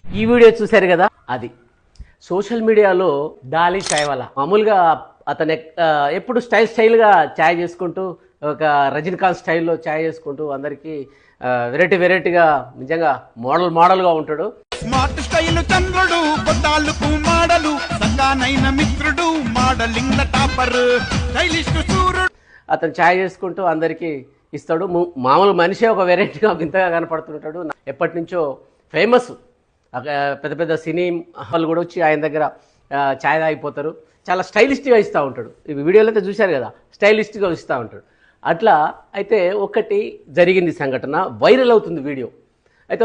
ఈ వీడియో చూశారు కదా, అది సోషల్ మీడియాలో డాలీ చాయ్ వాలా. మామూలుగా అతను ఎప్పుడు స్టైల్గా చాయ్ చేసుకుంటూ, ఒక రజనీకాంత్ స్టైల్లో చాయ్ చేసుకుంటూ అందరికీ వెరైటీగా నిజంగా మోడల్గా ఉంటాడు. స్మార్ట్ స్టైల్ చంద్రుడు, కొత్తాళ్ళకు మాడలు, సంగానైన మిత్రుడు, మోడలింగ్ టాపర్, స్టైలిస్ట్ సూర్యుడు. అతను చాయ్ చేసుకుంటూ అందరికీ ఇస్తాడు. మామూలు మనిషే ఒక వెరైటీగా వింతగా కనపడుతుంటాడు. ఎప్పటి నుంచో ఫేమస్, పెద్ద సినీ వాళ్ళు కూడా వచ్చి ఆయన దగ్గర ఛాయ్ తాగిపోతారు. చాలా స్టైలిష్గా ఇస్తూ ఉంటాడు. ఈ వీడియోలో అయితే చూశారు కదా, స్టైలిష్గా ఇస్తూ ఉంటాడు. అట్లా అయితే ఒకటి జరిగింది సంఘటన, వైరల్ అవుతుంది వీడియో. అయితే